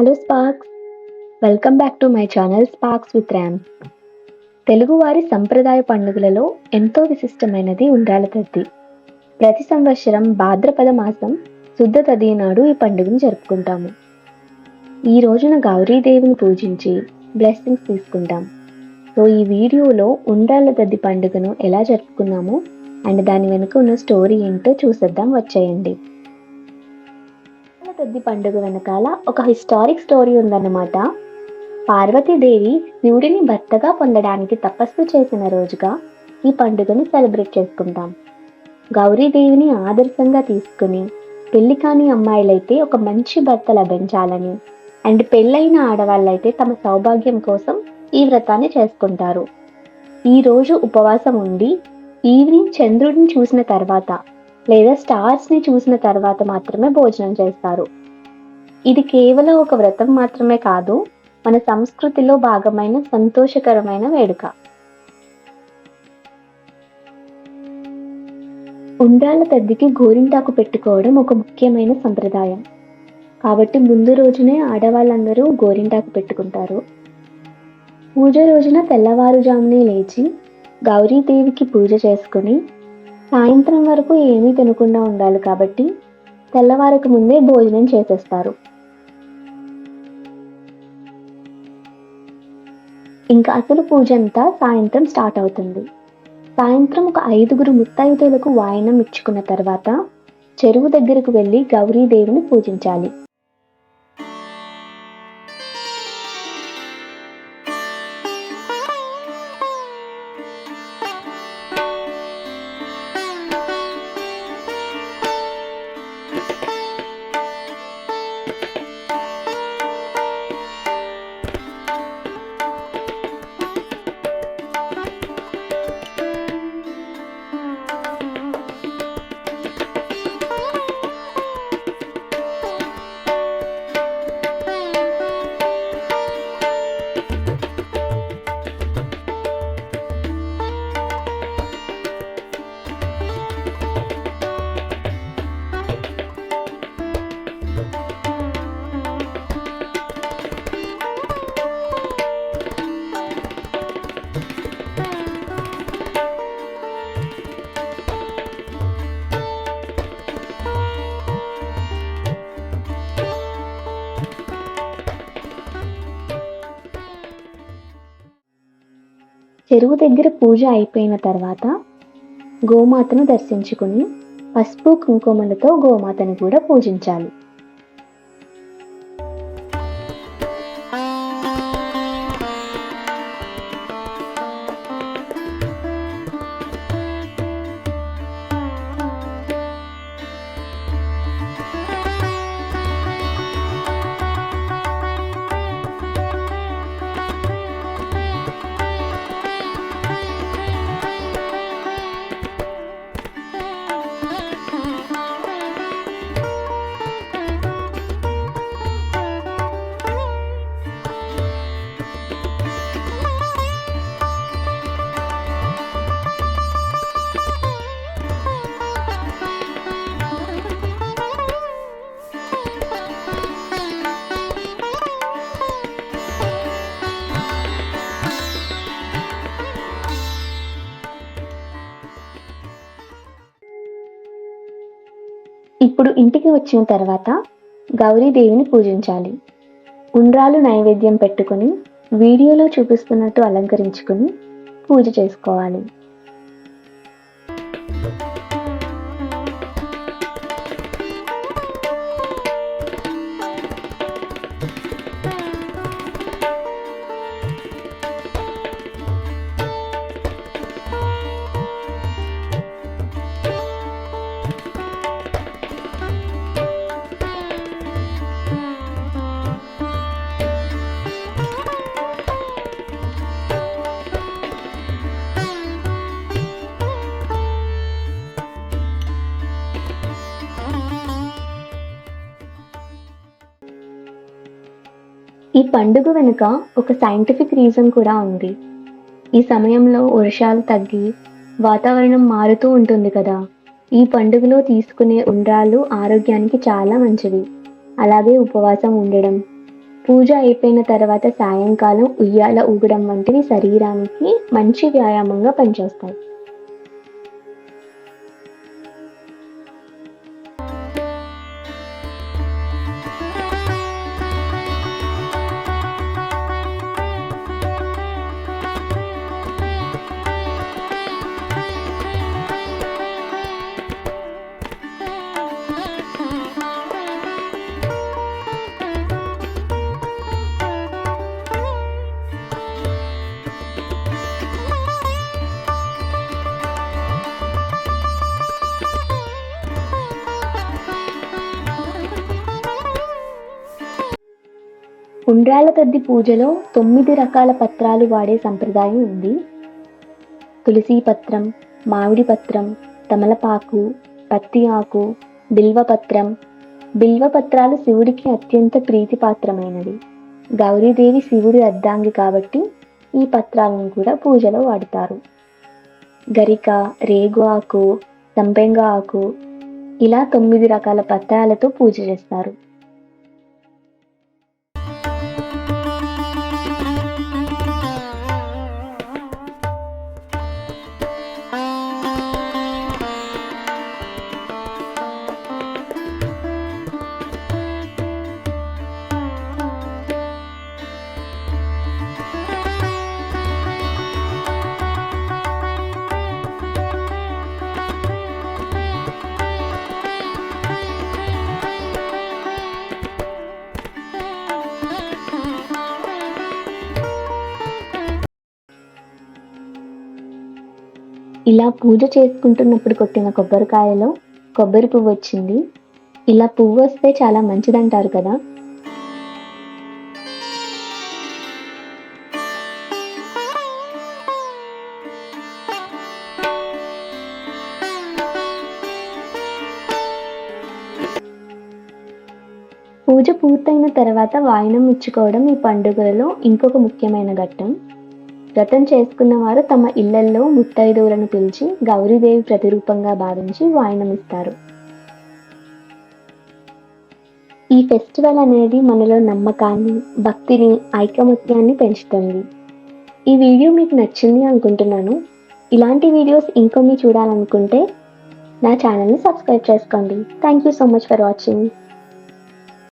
Hello sparks! Welcome back to my channel sparks with RAM. తెలుగువారి సంప్రదాయ పండుగలలో ఎంతో విశిష్టమైనది ఉండ్రాళ్ళ తద్ది. ప్రతి సంవత్సరం భాద్రపద మాసం శుద్ధ తదియ నాడు ఈ పండుగను జరుపుకుంటాము. ఈ రోజున గౌరీదేవిని పూజించి బ్లెస్సింగ్స్ తీసుకుంటాం. సో ఈ వీడియోలో ఉండ్రాళ్ళ తద్ది పండుగను ఎలా జరుపుకున్నామో అండ్ దాని వెనుక ఉన్న స్టోరీ ఏంటో చూసేద్దాం, వచ్చేయండి. తద్ది పండుగ వెనకాల ఒక హిస్టారిక్ స్టోరీ ఉందన్నమాట. పార్వతీదేవి శివుడిని భర్తగా పొందడానికి తపస్సు చేసిన రోజుగా ఈ పండుగని సెలబ్రేట్ చేసుకుంటాం. గౌరీదేవిని ఆదర్శంగా తీసుకుని పెళ్లి కాని అమ్మాయిలైతే ఒక మంచి భర్త లభించాలని అండ్ పెళ్ళైన ఆడవాళ్ళైతే తమ సౌభాగ్యం కోసం ఈ వ్రతాన్ని చేసుకుంటారు. ఈ రోజు ఉపవాసం ఉండి ఈవినింగ్ చంద్రుడిని చూసిన తర్వాత లేదా స్టార్స్ని చూసిన తర్వాత మాత్రమే భోజనం చేస్తారు. ఇది కేవలం ఒక వ్రతం మాత్రమే కాదు, మన సంస్కృతిలో భాగమైన సంతోషకరమైన వేడుక. ఉండ్రాళ్ళ తద్దికి గోరింటాకు పెట్టుకోవడం ఒక ముఖ్యమైన సంప్రదాయం. కాబట్టి ముందు రోజునే ఆడవాళ్ళందరూ గోరింటాకు పెట్టుకుంటారు. పూజ రోజున తెల్లవారుజామునే లేచి గౌరీదేవికి పూజ చేసుకుని సాయంత్రం వరకు ఏమీ తినకుండా ఉండాలి కాబట్టి తెల్లవారకు ముందే భోజనం చేసేస్తారు. ఇంకా అసలు పూజ అంతా సాయంత్రం స్టార్ట్ అవుతుంది. సాయంత్రం ఒక 5 ముత్తైదువులకు వాయనం ఇచ్చుకున్న తర్వాత చెరువు దగ్గరకు వెళ్ళి గౌరీదేవిని పూజించాలి. చెరువు దగ్గర పూజ అయిపోయిన తర్వాత గోమాతను దర్శించుకుని పసుపు కుంకుమలతో గోమాతను కూడా పూజించాలి. ఇప్పుడు ఇంటికి వచ్చిన తర్వాత గౌరీదేవిని పూజించాలి. ఉండ్రాలు నైవేద్యం పెట్టుకుని వీడియోలో చూపిస్తున్నట్టు అలంకరించుకుని పూజ చేసుకోవాలి. ఈ పండుగ వెనుక ఒక సైంటిఫిక్ రీజన్ కూడా ఉంది. ఈ సమయంలో వర్షాలు తగ్గి వాతావరణం మారుతూ ఉంటుంది కదా. ఈ పండుగలో తీసుకునే ఉండ్రాళ్ళు ఆరోగ్యానికి చాలా మంచివి. అలాగే ఉపవాసం ఉండడం, పూజ అయిపోయిన తర్వాత సాయంకాలం ఉయ్యాల ఊగడం వంటివి శరీరానికి మంచి వ్యాయామంగా పనిచేస్తాయి. ఉండ్రాళ్ళ తద్ది పూజలో 9 రకాల పత్రాలు వాడే సంప్రదాయం ఉంది. తులసి పత్రం, మామిడి పత్రం, తమలపాకు, పత్తి ఆకు, బిల్వపత్రం. బిల్వపత్రాలు శివుడికి అత్యంత ప్రీతిపాత్రమైనవి. గౌరీదేవి శివుడి అర్ధాంగి కాబట్టి ఈ పత్రాలను కూడా పూజలో వాడతారు. గరిక, రేగు ఆకు, సంపెంగ ఆకు ఇలా 9 రకాల పత్రాలతో పూజ చేస్తారు. ఇలా పూజ చేసుకుంటున్నప్పుడు కొట్టిన కొబ్బరికాయలో కొబ్బరి పువ్వు వచ్చింది. ఇలా పువ్వు వస్తే చాలా మంచిదంటారు కదా. పూజ పూర్తయిన తర్వాత వాయనం ఇచ్చుకోవడం ఈ పండుగలలో ఇంకొక ముఖ్యమైన ఘట్టం. వ్రతం చేసుకున్న వారు తమ ఇళ్లల్లో ముత్తైదువులను పిలిచి గౌరీదేవి ప్రతిరూపంగా భావించి వాయనమిస్తారు. ఈ ఫెస్టివల్ అనేది మనలో నమ్మకాన్ని, భక్తిని, ఐకమత్యాన్ని పెంచుతుంది. ఈ వీడియో మీకు నచ్చింది అనుకుంటున్నాను. ఇలాంటి వీడియోస్ ఇంకొన్ని చూడాలనుకుంటే నా ఛానల్ని సబ్స్క్రైబ్ చేసుకోండి. Thank you so much for watching.